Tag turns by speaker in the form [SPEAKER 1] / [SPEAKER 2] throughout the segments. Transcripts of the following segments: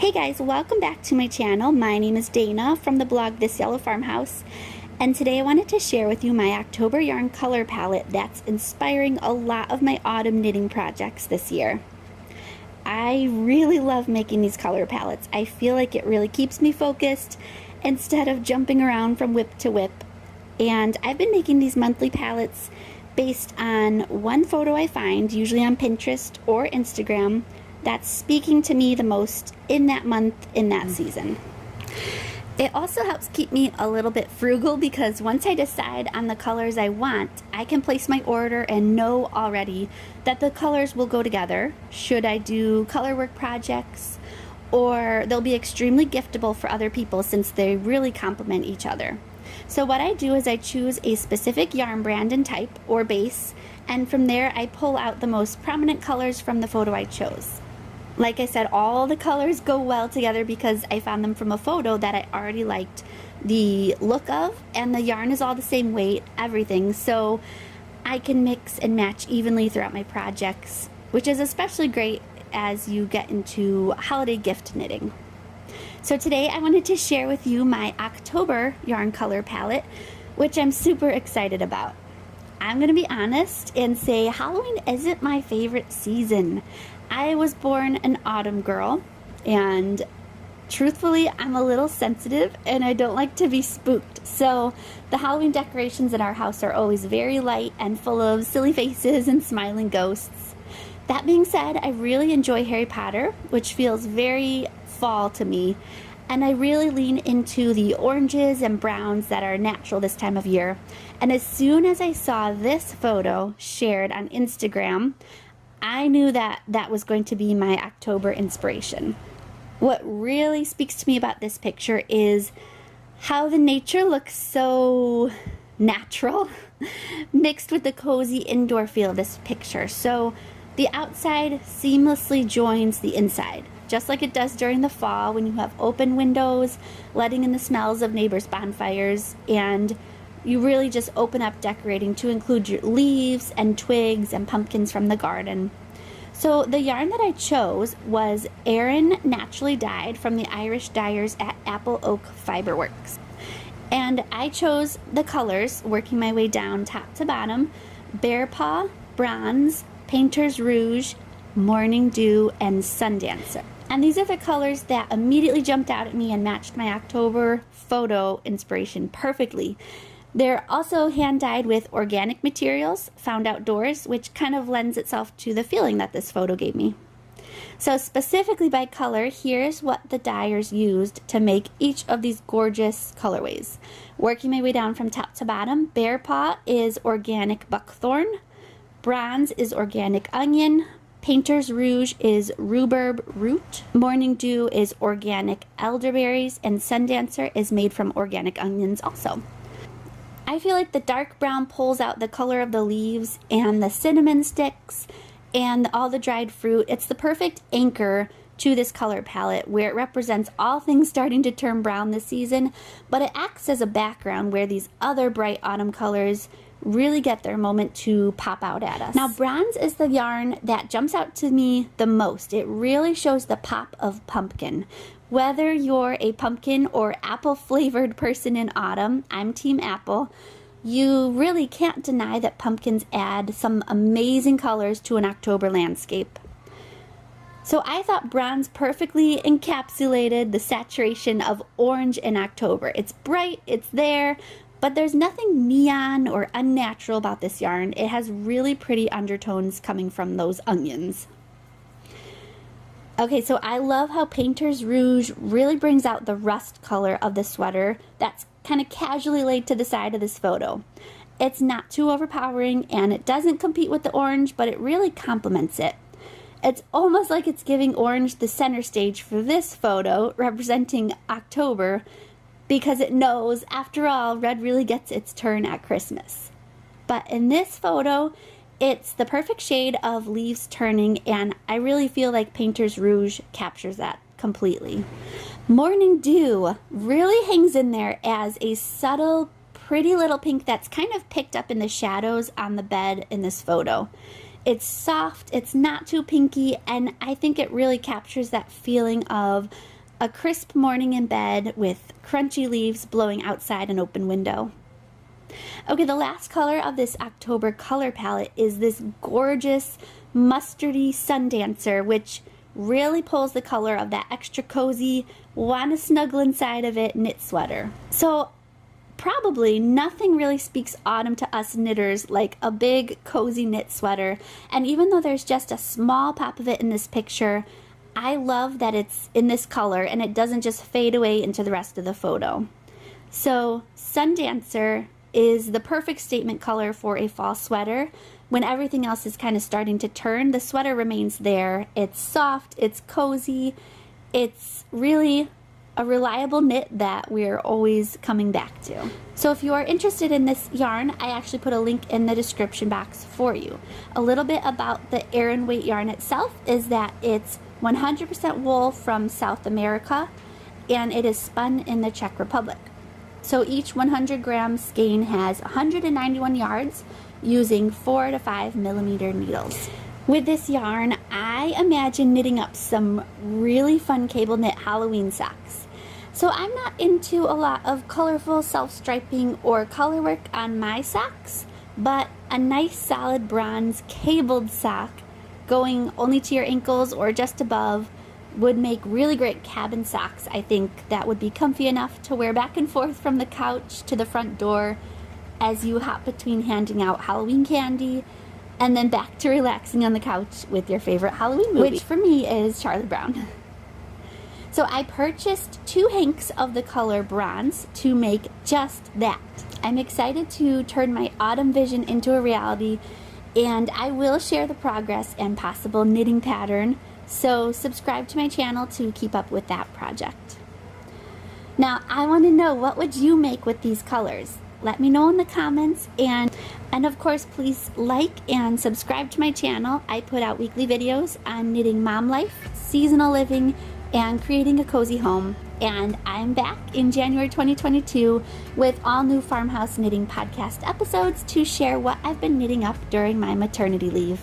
[SPEAKER 1] Hey guys, welcome back to my channel. My name is Dayna from the blog This Yellow Farmhouse, and today I wanted to share with you my October yarn color palette that's inspiring a lot of my autumn knitting projects this year. I really love making these color palettes. I feel like it really keeps me focused instead of jumping around from whip to whip. And I've been making these monthly palettes based on one photo I find, usually on Pinterest or Instagram, that's speaking to me the most in that month, in that season. It also helps keep me a little bit frugal because once I decide on the colors I want, I can place my order and know already that the colors will go together should I do color work projects, or they'll be extremely giftable for other people since they really complement each other. So what I do is I choose a specific yarn brand and type or base, and from there I pull out the most prominent colors from the photo I chose. Like I said, all the colors go well together because I found them from a photo that I already liked the look of, and the yarn is all the same weight, everything, so I can mix and match evenly throughout my projects, which is especially great as you get into holiday gift knitting. So today I wanted to share with you my October yarn color palette, which I'm super excited about. I'm going to be honest and say Halloween isn't my favorite season. I was born an autumn girl, and truthfully, I'm a little sensitive and I don't like to be spooked. So the Halloween decorations in our house are always very light and full of silly faces and smiling ghosts. That being said, I really enjoy Harry Potter, which feels very fall to me, and I really lean into the oranges and browns that are natural this time of year. And as soon as I saw this photo shared on Instagram, I knew that that was going to be my October inspiration. What really speaks to me about this picture is how the nature looks so natural mixed with the cozy indoor feel of this picture. So the outside seamlessly joins the inside, just like it does during the fall when you have open windows, letting in the smells of neighbors' bonfires, and you really just open up decorating to include your leaves and twigs and pumpkins from the garden. So the yarn that I chose was Aran Naturally Dyed from the Irish dyers at Apple Oak Fiberworks. And I chose the colors, working my way down top to bottom: Bear Paw, Bronze, Painter's Rouge, Morning Dew, and Sundancer. And these are the colors that immediately jumped out at me and matched my October photo inspiration perfectly. They're also hand-dyed with organic materials found outdoors, which kind of lends itself to the feeling that this photo gave me. So specifically by color, here's what the dyers used to make each of these gorgeous colorways. Working my way down from top to bottom, Bear Paw is organic buckthorn, Bronze is organic onion, Painter's Rouge is rhubarb root, Morning Dew is organic elderberries, and Sundancer is made from organic onions also. I feel like the dark brown pulls out the color of the leaves and the cinnamon sticks and all the dried fruit. It's the perfect anchor to this color palette where it represents all things starting to turn brown this season, but it acts as a background where these other bright autumn colors really get their moment to pop out at us. Now, Bronze is the yarn that jumps out to me the most. It really shows the pop of pumpkin. Whether you're a pumpkin or apple flavored person in autumn, I'm team apple, you really can't deny that pumpkins add some amazing colors to an October landscape. So I thought Bronze perfectly encapsulated the saturation of orange in October. It's bright, it's there, but there's nothing neon or unnatural about this yarn. It has really pretty undertones coming from those onions. Okay, so I love how Painter's Rouge really brings out the rust color of the sweater that's kind of casually laid to the side of this photo. It's not too overpowering and it doesn't compete with the orange, but it really complements it. It's almost like it's giving orange the center stage for this photo, representing October, because it knows, after all, red really gets its turn at Christmas. But in this photo, it's the perfect shade of leaves turning, and I really feel like Painter's Rouge captures that completely. Morning Dew really hangs in there as a subtle, pretty little pink that's kind of picked up in the shadows on the bed in this photo. It's soft, it's not too pinky, and I think it really captures that feeling of a crisp morning in bed with crunchy leaves blowing outside an open window. Okay, the last color of this October color palette is this gorgeous mustardy Sun Dancer, which really pulls the color of that extra cozy, wanna snuggle inside of it knit sweater. So probably nothing really speaks autumn to us knitters like a big cozy knit sweater, and even though there's just a small pop of it in this picture, I love that it's in this color and it doesn't just fade away into the rest of the photo. So Sun Dancer is the perfect statement color for a fall sweater. When everything else is kind of starting to turn, the sweater remains there. It's soft, it's cozy, it's really a reliable knit that we're always coming back to. So if you are interested in this yarn, I actually put a link in the description box for you. A little bit about the Aran weight yarn itself is that it's 100% wool from South America, and it is spun in the Czech Republic. So each 100 gram skein has 191 yards using 4 to 5 millimeter needles. With this yarn, I imagine knitting up some really fun cable knit Halloween socks. So I'm not into a lot of colorful self-striping or color work on my socks, but a nice solid bronze cabled sock going only to your ankles or just above would make really great cabin socks. I think that would be comfy enough to wear back and forth from the couch to the front door as you hop between handing out Halloween candy and then back to relaxing on the couch with your favorite Halloween movie, which for me is Charlie Brown. So I purchased 2 hanks of the color bronze to make just that. I'm excited to turn my autumn vision into a reality, and I will share the progress and possible knitting pattern, so subscribe to my channel to keep up with that project. Now I want to know, what would you make with these colors? Let me know in the comments, and of course please like and subscribe to my channel. I put out weekly videos on knitting mom life, seasonal living, and creating a cozy home. And I'm back in January 2022 with all new Farmhouse Knitting podcast episodes to share what I've been knitting up during my maternity leave.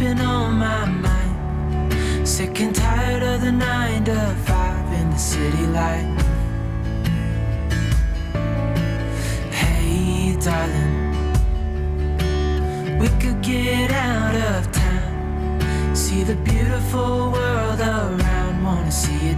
[SPEAKER 2] been on my mind. Sick and tired of the 9 to 5 in the city life. Hey, darling, we could get out of town, see the beautiful world around. Wanna see